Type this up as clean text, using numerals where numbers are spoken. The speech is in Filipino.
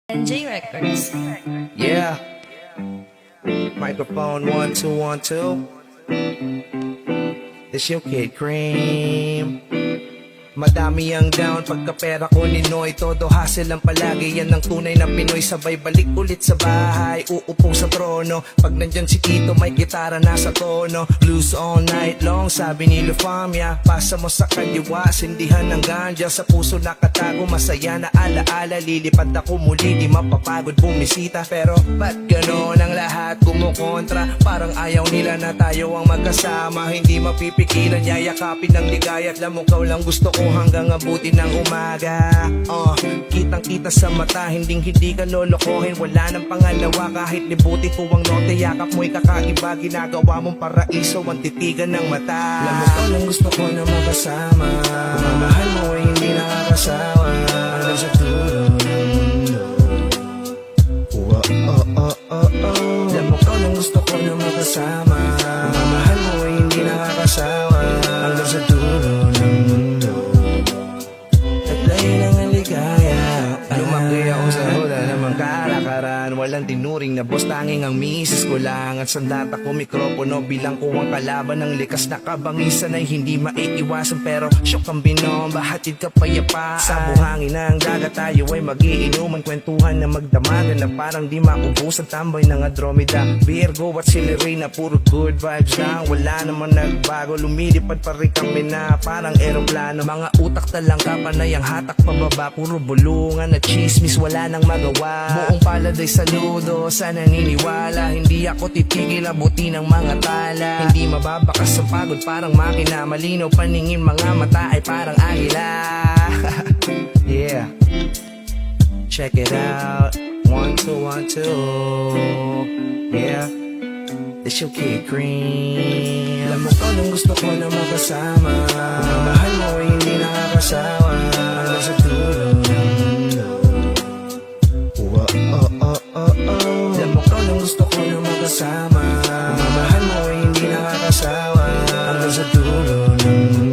NJ Records. Yeah. Microphone 1 2 1 2. This your kid Cream. Madami ang down pagkapera ko ni Noy. Todo hassle lang palagi, yan ang tunay na Pinoy. Sabay balik ulit sa bahay, uupo sa trono. Pag nandyan si Tito may gitara nasa tono. Blues all night long, sabi ni Lufamia. Pasa mo sa kaliwa, sindihan ng ganja. Sa puso nakatago, masaya na alaala. Lilipad ako muli, di mapapagod bumisita. Pero ba't ganon ang lahat kumukontra? Parang ayaw nila na tayo ang magkasama. Hindi mapipigilan, yayakapin ng ligaya. At lamukaw lang gusto ko hanggang abutin ng umaga. Kitang kita sa mata, hindi ka lolokohin. Wala nang pangalawa kahit libutin ko ang norte. Yakap mo'y kakaiba, ginagawa mong paraiso ang titigan ng mata. Alam mo ko lang gusto ko na makasama. Kumamahal mo ay hindi nakakasawa. Hanggang sa dulo ng mundo. Alam mo ko lang gusto ko na makasama. Kumamahal mo ay hindi nakakasawa. Hanggang sa dulo ng mundo. Lumaki ako sa wala namang kalakaran. Walang tinuring na boss, tanging ang misis ko lang. At sandata ko mikropono, bilang ko ang kalaban. Ng likas na kabangisan ay hindi maiiwasan. Pero syok ang binomba, hatid ka payapaan. Sa buhangin ng dagat tayo ay magiinuman. Kwentuhan na magdamagan na parang di makubusan. Tambay ng Andromeda, Virgo at si Lorena. Puro good vibes lang, wala naman nagbago. Lumilipad pa rin kami na parang eroplano. Mga utak talang kapanay ang hatak pababa. Puro bulungan at chismis, wala nang magawa. Buong palad ay saludo sa naniniwala. Hindi ako titigil, abuti ng mga tala. Hindi mababakas sa pagod, parang makina. Malinaw paningin, mga mata ay parang agila. Yeah, check it out. 1 2 1 2. Yeah, this your kid Cream. Alam mo ko nang gusto ko na makasama. Kumamahal mo ay hindi nakakasawa. Hanggang sa dulo ng mundo. Alam mo ko nang gusto ko na makasama. Kumamahal mo ay hindi nakakasawa. Hanggang sa dulo ng mundo.